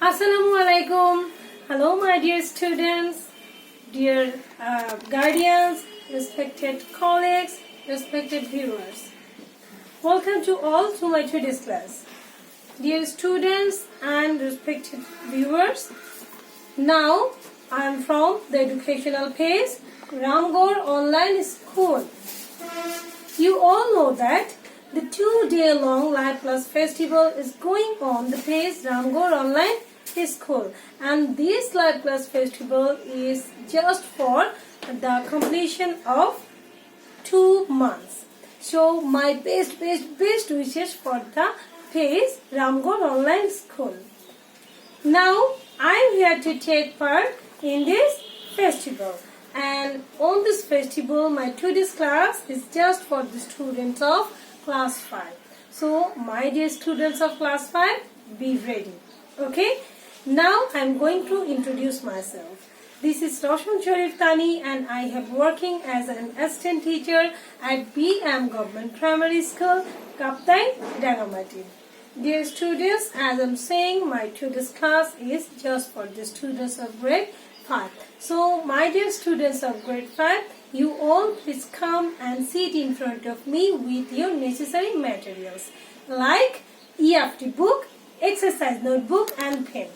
Assalamu alaikum. Hello, my dear students, dear guardians, respected colleagues, respected viewers. Welcome to all to my today's class. Dear students and respected viewers, now I am from the educational page Ramgor Online School. You all know that the 2-day-long Live Plus Festival is going on the page Ramgor Online School, and this Live Plus Festival is just for the completion of 2 months. So my best wishes for the page Ramgor Online School. Now I am here to take part in this festival, and on this festival my today's class is just for the students of class 5. So my dear students of class 5, be ready. Okay, now I am going to introduce myself. This is Roshan Sharif Tani, and I am working as an assistant teacher at BM Government Primary School, Kaptai, Dangamati. Dear students, as I am saying, my today's class is just for the students of grade 5. So my dear students of grade 5, you all please come and sit in front of me with your necessary materials like EFT book, exercise notebook and pen.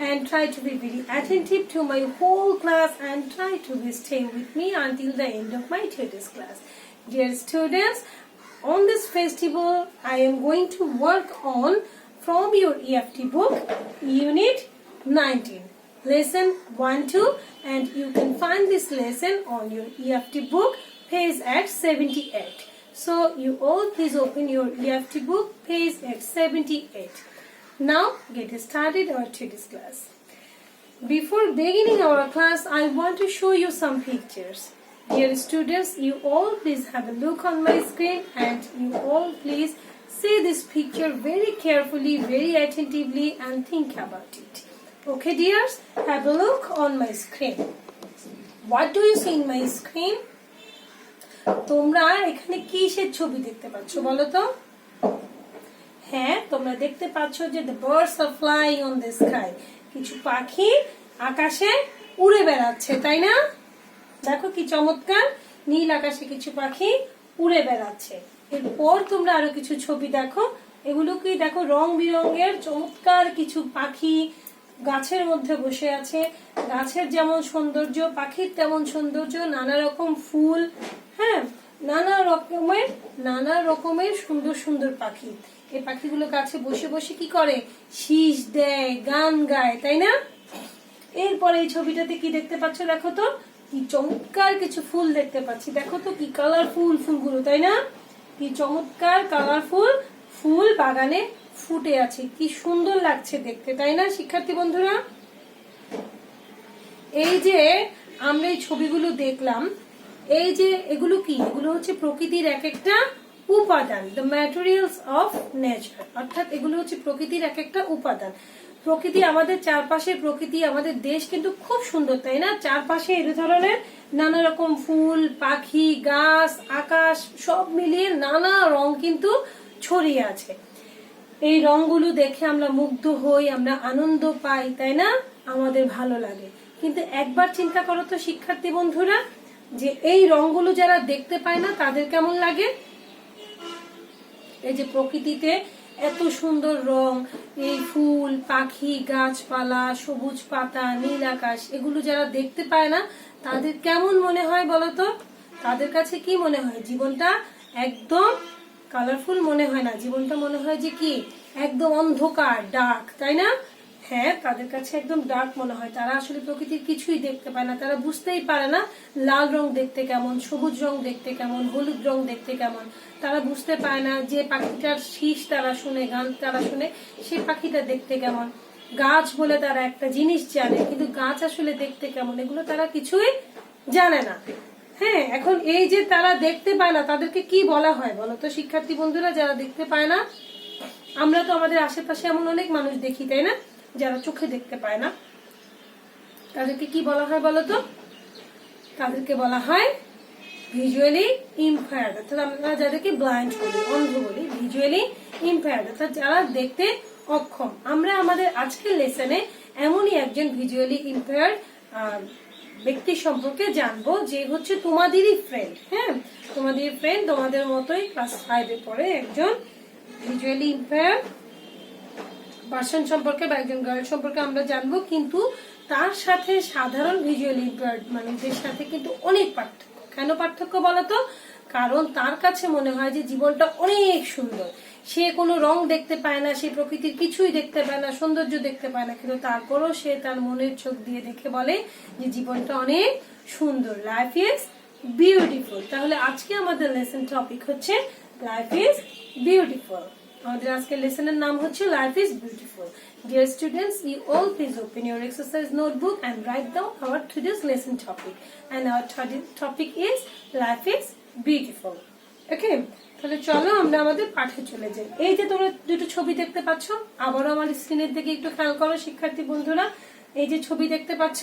And try to be very attentive to my whole class and try to stay with me until the end of my today's class. Dear students, on this festival I am going to work on from your EFT book Unit 19. Lesson 1-2, and you can find this lesson on your EFT book page at 78. So you all please open your EFT book page at 78. Now get started our today's class. Before beginning our class, I want to show you some pictures. Dear students, you all please have a look on my screen, and you all please see this picture very carefully, very attentively, and think about it. Okay dears, have a look on my screen. What do you see in my screen? তোমরা এখানে কিসের ছবি দেখতে পাচ্ছ বলো তো? হ্যাঁ, তোমরা দেখতে পাচ্ছ যে the birds are flying on the sky. কিছু পাখি আকাশে উড়ে বেড়াচ্ছে, তাই না? দেখো কি চমৎকার, নীল আকাশে কিছু পাখি উড়ে বেড়াচ্ছে। এরপর তোমরা আরো কিছু ছবি দেখো, এগুলো কি দেখো রং বেরঙের চমৎকার কিছু পাখি গাছের মধ্যে বসে আছে। গাছের যেমন সৌন্দর্য, পাখির তেমন সৌন্দর্য, নানা রকম ফুল, হ্যাঁ, নানা রকমের সুন্দর সুন্দর পাখি। এই পাখিগুলো গাছে বসে বসে কি করে? শীষ দেয়, গান গায়, তাই না? এরপরে এই ছবিটাতে কি দেখতে পাচ্ছ দেখো তো, কি চমৎকার কিছু ফুল দেখতে পাচ্ছি। দেখো তো কি কালারফুল ফুলগুলো, তাই না? কি চমৎকার কালারফুল ফুল বাগানে ফুটে আছে, কি সুন্দর লাগছে দেখতে, তাই না শিক্ষার্থী বন্ধুরা? এই যে আমরা এই ছবিগুলো দেখলাম, এই যে এগুলো কি? এগুলো হচ্ছে প্রকৃতির এক একটা উপাদান, দ্য ম্যাটেরিয়ালস অফ নেচার। অর্থাৎ এগুলো হচ্ছে প্রকৃতির এক একটা উপাদান। প্রকৃতি, আমাদের চারপাশের প্রকৃতি, আমাদের দেশ কিন্তু খুব সুন্দর, তাই না? চারপাশে এই ধরনের নানা রকম ফুল, পাখি, গাছ, আকাশ সব মিলিয়ে নানা রং কিন্তু ছড়িয়ে আছে। এই রংগুলো দেখে আমরা মুগ্ধ হই, আমরা আনন্দ পাই, তাই না? আমাদের ভালো লাগে। কিন্তু একবার চিন্তা করো তো শিক্ষার্থী বন্ধুরা, যে এই রংগুলো যারা দেখতে পায় না তাদের কেমন লাগে? এই যে প্রকৃতিতে এত সুন্দর রং, এই ফুল, পাখি, গাছপালা, সবুজ পাতা, নীল আকাশ, এগুলো যারা দেখতে পায় না তাদের কেমন মনে হয় বলতো? তাদের কাছে কি মনে হয়? জীবনটা একদম কালারফুল মনে হয় না, জীবনটা মনে হয় যে কি একদম অন্ধকার, ডার্ক, তাই না? হ্যাঁ, তাদের কাছে একদম ডার্ক মনে হয়। তারা আসলে প্রকৃতির কিছুই দেখতে পায় না, তারা বুঝতেই পারে না লাল রং দেখতে কেমন, সবুজ রং দেখতে কেমন, হলুদ রং দেখতে কেমন। তারা বুঝতে পায় না যে পাখিটার শীষ তারা শুনে, গান তারা শুনে, সেই পাখিটা দেখতে কেমন। গাছ বলে তারা একটা জিনিস জানে, কিন্তু গাছ আসলে দেখতে কেমন এগুলো তারা কিছুই জানে না। হ্যাঁ, এখন এই যে তারা দেখতে পায় না, তাদেরকে কি বলা হয় বলতো শিক্ষার্থী বন্ধুরা? যারা দেখতে পায় না, আমরা তো আমাদের আশেপাশে এমন অনেক মানুষ দেখি, তাই না, যারা চোখে দেখতে পায় না, তাদেরকে কি বলা হয় বলতো? তাদেরকে বলা হয় ভিজুয়ালি ইম্পেয়ার্ড, অর্থাৎ আমরা যাদেরকে ব্লাইন্ড বলি, অন্ধ বলি, ভিজুয়ালি ইম্পেয়ার্ড, অর্থাৎ যারা দেখতে অক্ষম। আমরা আমাদের আজকের লেসনে এমনই একজন ভিজুয়ালি ইম্পেয়ার্ড ব্যক্তি সম্পর্কে জানবো, যে হচ্ছে তোমাদেরই ফ্রেন্ড। হ্যাঁ, তোমাদের ফ্রেন্ড, তোমাদের মতোই ক্লাস 5-এ পড়ে একজন ভিজুয়ালি ইম্পেয়ার্ড পার্সন সম্পর্কে বা একজন গার্ল সম্পর্কে আমরা জানবো। কিন্তু তার সাথে সাধারণ ভিজুয়ালি ইম্পেয়ার্ড মানুষদের সাথে কিন্তু অনেক পার্থক্য। কেন পার্থক্য বলতো? কারণ তার কাছে মনে হয় যে জীবনটা অনেক সুন্দর। সে কোনো রং দেখতে পায় না, সে প্রকৃতির কিছুই দেখতে পায় না, সৌন্দর্য দেখতে পায় না, কিন্তু তারপরও সে তার মনের চোখ দিয়ে দেখে বলে যে জীবনটা অনেক সুন্দর। Life is beautiful. তাহলে আজকে আমাদের লেসন টপিক হচ্ছে লাইফ ইজ বিউটিফুল। আমাদের আজকের লেসনের নাম হচ্ছে life is beautiful. Dear students, you all please open your exercise notebook and write down our today's lesson topic. And our topic is life is beautiful. Okay, তাহলে চলো আমরা আমাদের পাঠে চলে যাই। এই যে তোমরা দুটো ছবি দেখতে পাচ্ছ, আবারও আমার স্ক্রিনের দিকে একটু খেয়াল করো শিক্ষার্থী বন্ধুরা। এই যে ছবি দেখতে পাচ্ছ,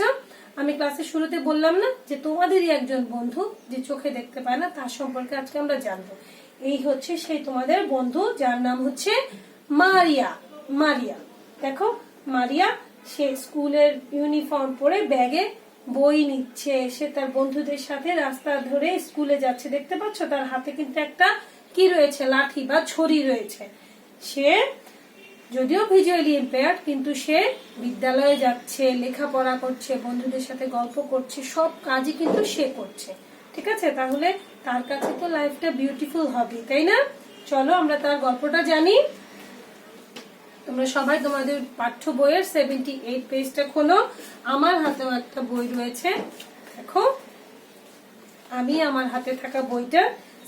আমি ক্লাসের শুরুতে বললাম না যে তোমাদেরই একজন বন্ধু যে চোখে দেখতে পায় না, তার সম্পর্কে আজকে আমরা জানবো। এই হচ্ছে সেই তোমাদের বন্ধু, যার নাম হচ্ছে মারিয়া। মারিয়া, দেখো মারিয়া, সে স্কুলের ইউনিফর্ম পরে ব্যাগে বই নিচ্ছে। সে তার বন্ধুদের সাথে রাস্তা ধরে স্কুলে যাচ্ছে। দেখতে পাচ্ছ তার হাতে কিন্তু একটা কি রয়েছে, লাঠি বা ছড়ি রয়েছে। সে যদিও ভিজুয়ালি ইম্পেয়ার্ড, কিন্তু সে বিদ্যালয়ে যাচ্ছে, লেখাপড়া করছে, বন্ধুদের সাথে গল্প করছে, সব কাজই কিন্তু সে করছে। ঠিক আছে, তাহলে তার কাছে তো লাইফটা বিউটিফুল হবে, তাই না? চলো আমরা তার গল্পটা জানি। তোমরা সবাই তোমাদের পাঠ্য বইয়ের 78 পেজটা খোলো। আমার হাতেও একটা বই রয়েছে, দেখো আমি আমার হাতে থাকা বইটা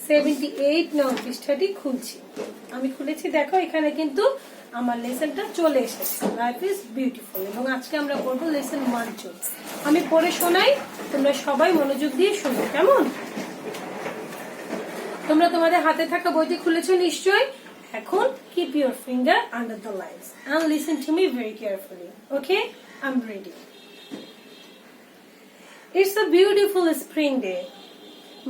78 নং পৃষ্ঠাটি খুলছি। আমি খুলেছি, দেখো এখানে কিন্তু আমার লেসনটা চলে এসেছে, লাইফ ইজ বিউটিফুল। এবং আজকে আমরা পড়বো লেসন 1-2। আমি পড়ে শোনাই, তোমরা সবাই মনোযোগ দিয়ে শোনো, কেমন? তোমরা তোমাদের হাতে থাকা বইটি খুলেছো নিশ্চয়। এখন keep your finger under the lines and listen to me very carefully. Okay, I'm ready. It's a beautiful spring day.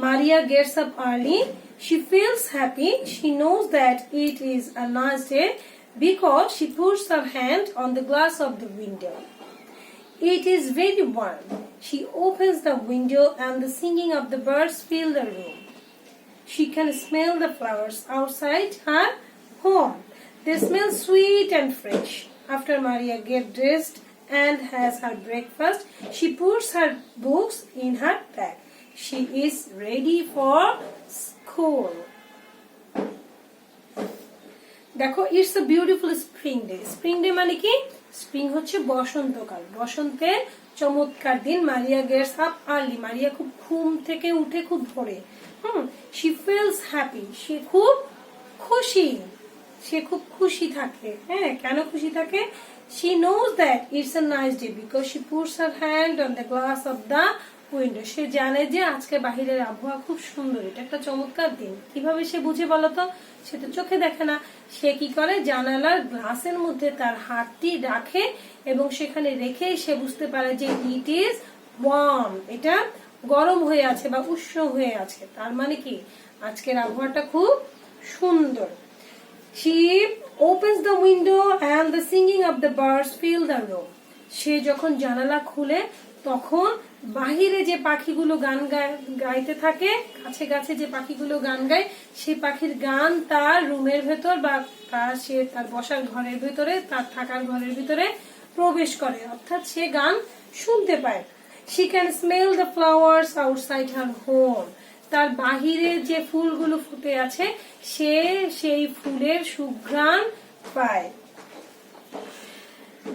Maria gets up early. She feels happy. She knows that it is a nice day because she puts her hand on the glass of the window. It is very warm. She opens the window and the singing of the birds fill the room. She can smell the flowers outside her home. They smell sweet and fresh. After Maria gets dressed and has her breakfast, she puts her books in her bag. She is ready for school. দেখো, it's a beautiful spring day. Spring day মানে কি? Spring হচ্ছে বসন্তকাল, বসন্তের চমৎকার দিন। মারিয়া gets up early, মারিয়া খুব ঘুম থেকে উঠে খুব ভোরে। শি ফিলস হ্যাপি, সে খুব খুশি, সে খুব খুশি থাকে। হ্যাঁ, কেন খুশি থাকে? She knows that it's a nice day because she puts her hand on the glass of the window. সে জানে যে আজকে বাহিরের আবহাওয়া খুব সুন্দর, এটা একটা চমৎকার দিন। কিভাবে সে বুঝে বলতো? সে তো চোখে দেখে না। সে কি করে? জানালার গ্লাসের মধ্যে তার হাতটি রাখে এবং সেখানে রেখে সে বুঝতে পারে যে ইট ইজ ওয়ার্ম, এটা গরম হয়ে আছে বা উষ্ণ হয়ে আছে। তার মানে কি আজকের আবহাওয়াটা খুব সুন্দর। She opens the window and the singing of the birds fill the room. সে যখন জানালা খুলে তখন বাহিরে যে পাখিগুলো গান গাইতে থাকে, গাছে গাছে যে পাখিগুলো গান গায়, সেই পাখির গান তার রুমের ভেতর বা তার বসার ঘরের ভিতরে, তার থাকার ঘরের ভিতরে প্রবেশ করে, অর্থাৎ সে গান শুনতে পায়। She can smell the flowers outside her home. তার বাহিরে যে ফুলগুলো ফুটে আছে সে সেই ফুলের সুঘ্রাণ পায়।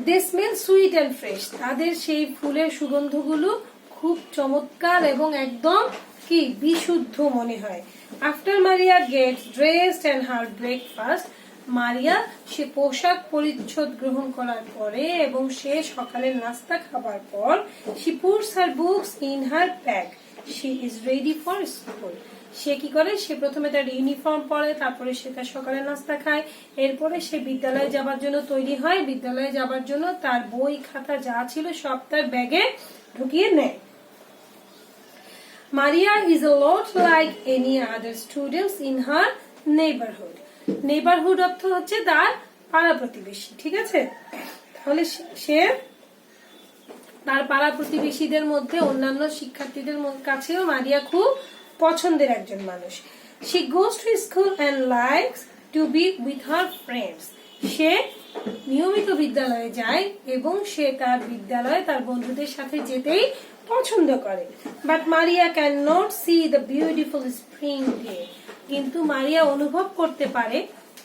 They smell sweet and fresh. তাদের সেই ফুলের সুগন্ধগুলো খুব চমৎকার এবং একদম কি বিশুদ্ধ মনে হয়। After Maria gets dressed and her breakfast, মারিয়া সে পোশাক পরিচ্ছদ গ্রহণ করার পরে এবং সে সকালের নাস্তা খাবার পর she puts her books in her bag. She is ready for school. সে কি করে? সে প্রথমে তার ইউনিফর্ম পরে, তারপরে সে তার সকালের নাস্তা খায়, এরপরে সে বিদ্যালয়ে যাবার জন্য তৈরি হয়। বিদ্যালয়ে যাবার জন্য তার বই খাতা যা ছিল সব তার ব্যাগে ঢুকিয়ে নেয়। Maria is a lot like any other students in her neighborhood. Neighborhood অর্থ হচ্ছে তার পাড়া প্রতিবেশী, ঠিক আছে? তাহলে সে তার পাড়া প্রতিবেশীদের মধ্যে অন্যান্য শিক্ষার্থীদের কাছেও মারিয়া খুব পছন্দের একজন মানুষ। She goes to school and likes to be with her friends. সে নিয়মিত বিদ্যালয়ে যায় এবং সে তার বিদ্যালয়ে তার বন্ধুদের সাথে যেতেই পছন্দ করে। But Maria cannot see the beautiful spring day. কিন্তু মারিয়া অনুভব করতে পারে,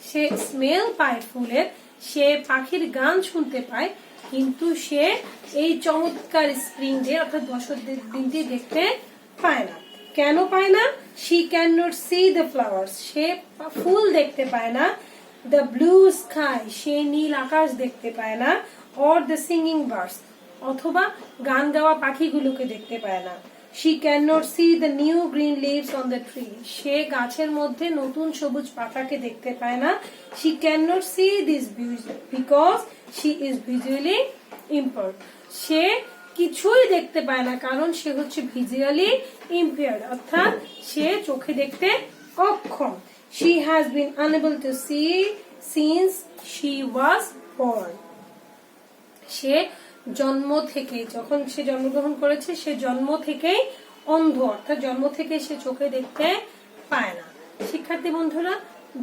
সে স্মেল পায় ফুলের, সে পাখির গান শুনতে পায়, কিন্তু সে এই চমৎকার স্প্রিং ডে অর্থাৎ বসন্তের দিনটি দেখতে পায় না। কেন পায় না? She cannot see the flowers. সে ফুল দেখতে পায় না। The blue sky. সে নীল আকাশ দেখতে পায় না। Or the singing birds. অথবা গান গাওয়া পাখিগুলোকে দেখতে পায় না। She cannot see the new green leaves on the tree. সে গাছের মধ্যে নতুন সবুজ পাতাকে দেখতে পায় না। She cannot see this because she is visually impaired. সে কিছুই দেখতে পায় না কারণ সে হচ্ছে ভিজুয়ালি ইম্পেয়ার্ড, অর্থাৎ সে চোখে দেখতে অক্ষম। She has been unable to see since she was born. সে জন্ম থেকে, যখন সে জন্মগ্রহণ করেছে, সে জন্ম থেকেই অন্ধ, অর্থাৎ জন্ম থেকে সে চোখে দেখতে পায় না। শিক্ষার্থী বন্ধুরা,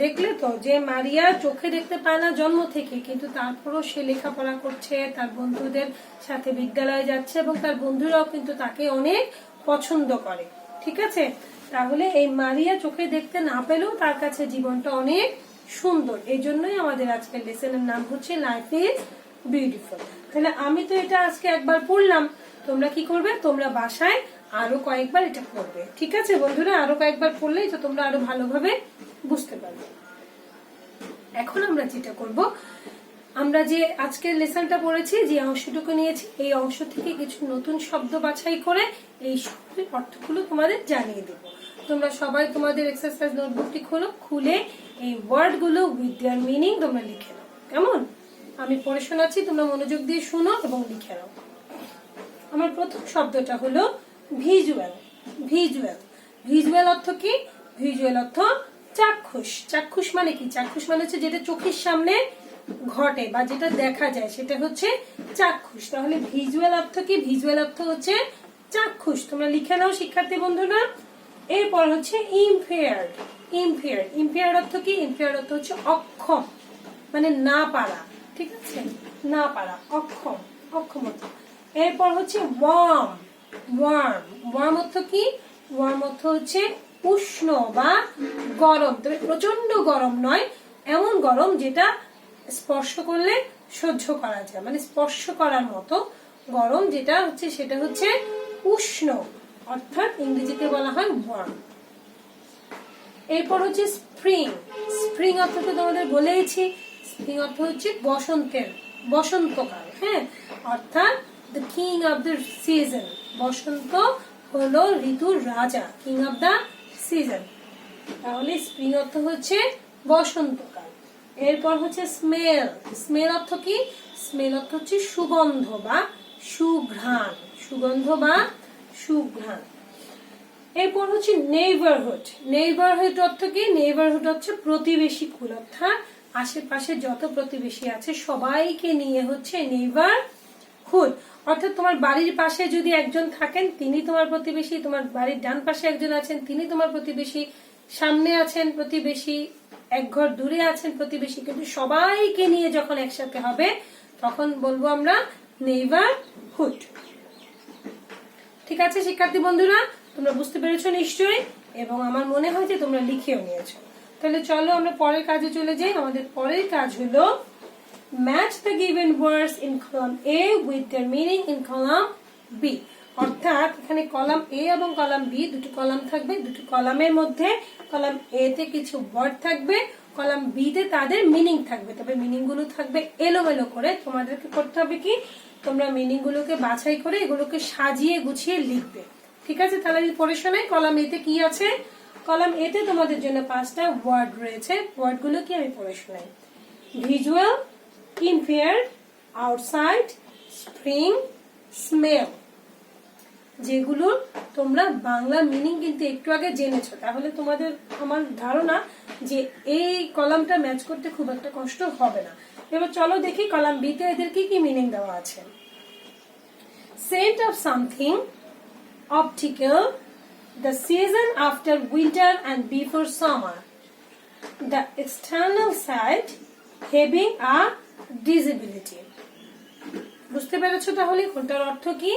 দেখলে তো যে মারিয়া চোখে দেখতে পায় না জন্ম থেকে, কিন্তু তারপরও সে লেখাপড়া করছে, তার বন্ধুদের সাথে বিদ্যালয়ে যাচ্ছে এবং তার বন্ধুরাও কিন্তু তাকে অনেক পছন্দ করে, ঠিক আছে? তাহলে এই মারিয়া চোখে দেখতে না পেলেও তার কাছে জীবনটা অনেক সুন্দর। এই জন্যই আমাদের আজকের লেসনের নাম হচ্ছে লাইফ ইজ বিউটিফুল। তাহলে আমি তো এটা আজকে একবার পড়লাম, তোমরা কি করবে? তোমরা বাসায় আরো কয়েকবার এটা পড়বে, ঠিক আছে বন্ধুরা? আরো কয়েকবার পড়লেই তো তোমরা আরো ভালোভাবে বুঝতে পারবে। এখন আমরা যেটা করব, আমরা যে আজকের লেসনটা পড়েছি, যে অংশটুকু নিয়েছি, এই অংশ থেকে কিছু নতুন শব্দ বাছাই করে এই শব্দের অর্থগুলো তোমাদের জানিয়ে দেব। তোমরা সবাই তোমাদের এক্সারসাইজ নোটবুকটি খোলো, খুলে এই ওয়ার্ডগুলো উইথ দেয়ার মিনিং তোমরা লিখে নাও, কেমন? আমি পড়ে শোনাচ্ছি, তোমরা মনোযোগ দিয়ে শুনো এবং লিখে নাও। আমার প্রথম শব্দটা হলো ভিজুয়াল। ভিজুয়াল, ভিজুয়াল অর্থ কি? ভিজুয়াল অর্থ চাক্ষুষ। চাক্ষুষ মানে কি? চাক্ষুষ মানে হচ্ছে যেটা চোখের সামনে ঘটে বা যেটা দেখা যায়, সেটা হচ্ছে চাক্ষুষ। তাহলে ভিজুয়াল অর্থ কি? ভিজুয়াল অর্থ হচ্ছে চাক্ষুষ। তোমরা লিখে নাও শিক্ষার্থী বন্ধুরা। এরপর হচ্ছে ইম্পেয়ার্ড। ইম্পেয়ার্ড, ইম্পেয়ার্ড অর্থ কি? ইম্পেয়ার্ড অর্থ হচ্ছে অক্ষম, মানে না পারা, ঠিক আছে? না পারা, অক্ষম, অক্ষমতা। এরপর হচ্ছে ওয়ার্ম। ওয়ার্ম, ওয়ার্ম অর্থ কি? ওয়ার্ম অর্থ হচ্ছে উষ্ণ বা গরম, তবে প্রচন্ড গরম নয়, এমন গরম যেটা স্পর্শ করলে সহ্য করা যায়, মানে স্পর্শ করার মতো গরম যেটা হচ্ছে, সেটা হচ্ছে উষ্ণ, অর্থাৎ ইংরেজিতে বলা হয় ওয়ার্ম। এরপর হচ্ছে স্প্রিং। স্প্রিং অর্থ তো তোমাদের বলেইছি, স্প্রিং অর্থ হচ্ছে বসন্তের, বসন্তকাল, হ্যাঁ, অর্থাৎ the king of the season. বসন্ত হলো ঋতুর রাজা, কিং অফ দ্য সিজন। তাহলে স্প্রিং অর্থ হচ্ছে বসন্তকাল। এরপর হচ্ছে স্মেল। স্মেল অর্থ কি? স্মেল অর্থ হচ্ছে সুগন্ধ বা সুঘ্রাণ, সুগন্ধ বা সুঘ্রাণ। এরপর হচ্ছে নেইবারহুড। নেইবারহুড অর্থ কি? নেইবারহুড হচ্ছে প্রতিবেশী কুল, অর্থাৎ আশেপাশে যত প্রতিবেশী আছে সবাইকে নিয়ে হচ্ছে নেইবারহুড। অর্থাৎ তোমার বাড়ির পাশে যদি একজন থাকেন তিনি তোমার প্রতিবেশী, তোমার বাড়ির ডান পাশে একজন আছেন তিনি তোমার প্রতিবেশী, সামনে আছেন প্রতিবেশী, এক ঘর দূরে আছেন প্রতিবেশী, কিন্তু সবাইকে নিয়ে যখন একসাথে হবে তখন বলবো আমরা নেইবারহুড। ঠিক আছে শিক্ষার্থী বন্ধুরা, তোমরা বুঝতে পেরেছো নিশ্চয়ই, এবং আমার মনে হয় যে তোমরা লিখেও নিয়েছো। তাহলে চলো আমরা পরের কাজে চলে যাই। আমাদের পরের কাজ হলো match the given words in column A with their meaning in column B. অর্থাৎ এখানে কলাম A এবং কলাম B দুটো কলাম থাকবে, দুটো কলামের মধ্যে কলাম A তে কিছু ওয়ার্ড থাকবে, কলাম B তে তাদের মিনিং থাকবে, তবে মিনিং গুলো থাকবে এলোমেলো করে। তোমাদেরকে করতে হবে কি, তোমরা মিনিং গুলোকে বাছাই করে এগুলোকে সাজিয়ে গুছিয়ে লিখবে, ঠিক আছে? তাহলে আমি পড়ে শোনাই। কলাম A তে কি আছে? কলাম A তে তোমাদের জন্য 5টা ওয়ার্ড রয়েছে। ওয়ার্ড গুলো কি আমি পড়ে শোনাই। Visual, impaired, outside, spring, smell। যেগুলো তোমরা বাংলা মিনিং কিন্তু একটু আগে জেনেছো, তাহলে তোমাদের আমার ধারণা যে এই কলামটা ম্যাচ করতে খুব একটা কষ্ট হবে না। এবার চলো দেখি কলাম বি তে এদের কি কি মিনিং দেওয়া আছে। Scent of something, optical, the season after winter and before summer, the external side, having a disability. বুঝতে পেরেছো তাহলে কোনটার অর্থ কি?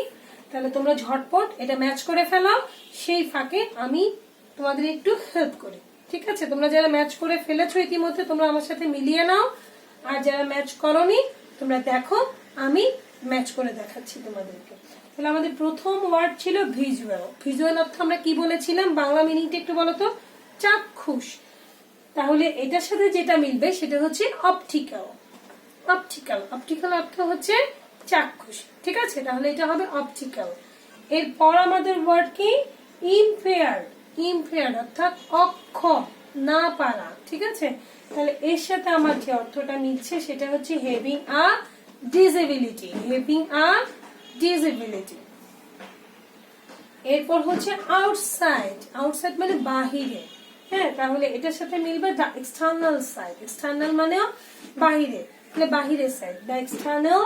তাহলে তোমরা ঝটপট এটা ম্যাচ করে ফেলো, সেই ফাঁকে আমি তোমাদের একটু হেল্প করি, ঠিক আছে? তোমরা যারা ম্যাচ করে ফেলেছো ইতিমধ্যে তোমরা আমার সাথে মিলিয়ে নাও, আর যারা ম্যাচ করোনি তোমরা দেখো, আমি ম্যাচ করে দেখাচ্ছি তোমাদেরকে। তাহলে আমাদের প্রথম ওয়ার্ড ছিল ভিজুয়াল। ভিজুয়াল অর্থ আমরা কি বলেছিলাম, বাংলা মিনিংটা একটু বলো তো? চাক্ষুষ। তাহলে এটার সাথে যেটা মিলবে সেটা হচ্ছে অপটিক্যাল। অপটিক্যাল, অপটিক্যাল অর্থ হচ্ছে চাক্ষুষ, ঠিক আছে? তাহলে এটা হবে অপটিক্যাল। এরপর আমাদের ওয়ার্ড কি? ইমপেয়ার্ড। ইমপেয়ার্ড অর্থাৎ অক্ষম, না পারা, ঠিক আছে? তাহলে এর সাথে আমার যে অর্থটা মিলছে সেটা হচ্ছে having a disability. Having a disability. এরপর হচ্ছে আউটসাইড। আউটসাইড মানে বাহিরে, হ্যাঁ? তাহলে এটার সাথে মিলবে দ্য এক্সটার্নাল সাইড। এক্সটার্নাল মানে বাহিরে, তাহলে বাহিরের সাইড, দ্য এক্সটার্নাল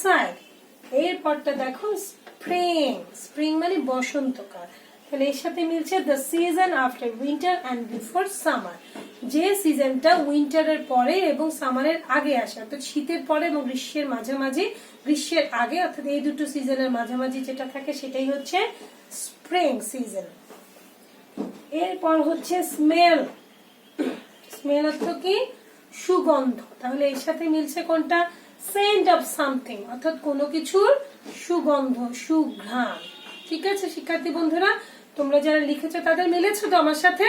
সাইড। এরপরটা দেখো স্প্রিং। স্প্রিং মানে বসন্তকাল। তাহলে এর সাথে মিলছে the season after winter and before summer. যে সিজনটা উইন্টারের পরে এবং সামারের আগে আসে, অর্থাৎ শীতের পরে এবং গ্রীষ্মের মাঝামাঝি, গ্রীষ্মের আগে, অর্থাৎ এই দুটো সিজনের মাঝামাঝি যেটা থাকে সেটাই হচ্ছে স্প্রিং সিজন। এরপর হচ্ছে স্মেল। স্মেল অর্থ কি? সুগন্ধ। তাহলে এর সাথে মিলছে কোনটা? সেন্ট অফ সামথিং, অর্থাৎ কোনো কিছুর সুগন্ধ, সুঘ্রাণ, ঠিক আছে শিক্ষার্থী বন্ধুরা? তোমরা যারা লিখেছো তাদের মিলেছে তো আমার সাথে?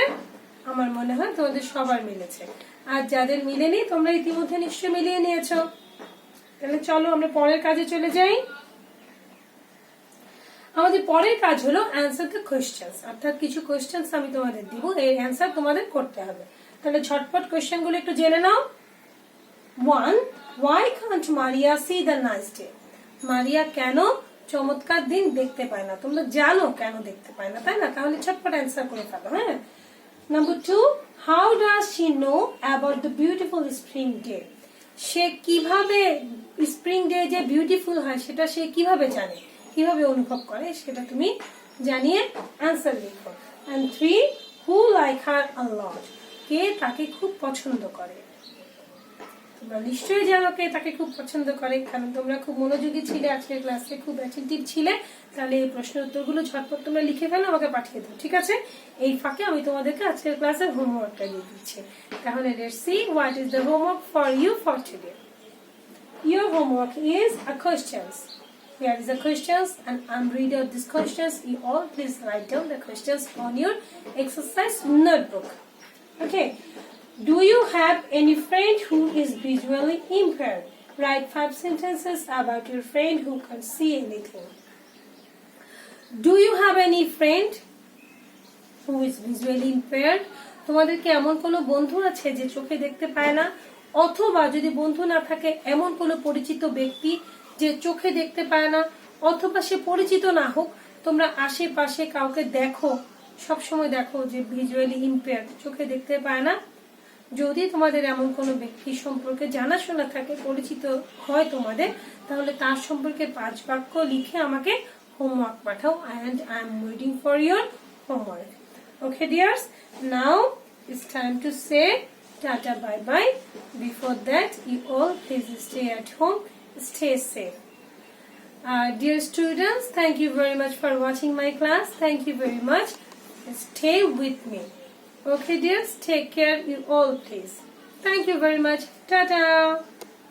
আমার মনে হয় তোমাদের সবার মিলেছে। আর যাদের মিলেনি তোমরা ইতিমধ্যে নিশ্চয়ই মিলিয়ে নিয়েছো। তাহলে চলো আমরা পরের কাজে চলে যাই। আমাদের পরের কাজ হলো অ্যান্সার দ্য কোয়েশ্চেন্স, অর্থাৎ কিছু কোয়েশ্চেন্স আমি তোমাদের দিব, এর অ্যান্সার তোমাদের করতে হবে। তাহলে ঝটপট কোয়েশ্চেন গুলো একটু জেনে নাও। 1. Why can't Maria see the nice day? মারিয়া কেন চমৎকার দিন দেখতে পায় না? তোমরা জানো কেন দেখতে পায় না, তাই না? তাহলে ঝটপট অ্যান্সার করে ফেলো, হ্যাঁ? Number 2. How does she know about the beautiful spring day? সে কিভাবে স্প্রিং ডে যে বিউটিফুল হয় সেটা সে কিভাবে জানে, কিভাবে অনুভব করে, সেটা তুমি জানিয়ে অ্যান্সার লিখো। And 3. Who like her a lot? কে তাকে খুব পছন্দ করে? তোমরা নিশ্চয়ই জানো কে তাকে খুব পছন্দ করে, কারণ তোমরা খুব মনোযোগী ছিলে আজকের ক্লাসে, খুব অ্যাটেন্টিভ ছিলে। তাহলে এই প্রশ্নের উত্তরগুলো ঝটপট তোমরা লিখে ফেলো, আমাকে পাঠিয়ে দাও, ঠিক আছে? এই ফাঁকে আমি তোমাদেরকে আজকের ক্লাসের হোমওয়ার্কটা দিয়ে দিচ্ছি। তাহলে let's see what is the homework for you for today. Your homework is a questions. Here is the questions, and I'm reading out these questions. You all please write down the questions on your exercise notebook. Okay. Do you have any friend who is visually impaired? Write 5 sentences about your friend who can't see anything. Do you have any friend who is visually impaired? তোমাদের কি এমন কোনো বন্ধু আছে যে চোখে দেখতে পায় না? অথবা যদি বন্ধু না থাকে এমন কোনো পরিচিত ব্যক্তি যে চোখে দেখতে পায় না, অথবা সে পরিচিত না হোক, তোমরা আশেপাশে কাউকে দেখো, সব সময় দেখো যে ভিজুয়ালি ইম্পেয়ার্ড, চোখে দেখতে পায় না। যদি তোমাদের এমন কোনো ব্যক্তি সম্পর্কে জানাশোনা থাকে, পরিচিত হয় তোমাদের, তাহলে তার সম্পর্কে 5 বাক্য লিখে আমাকে homework Pathao, and I am waiting for your homework. Okay dears, now it's time to say tata bye bye. Before that, you all please stay at home, stay safe. Dear students, thank you very much for watching my class. Thank you very much. Stay with me. Okay dears, take care you all please. Thank you very much. Tata.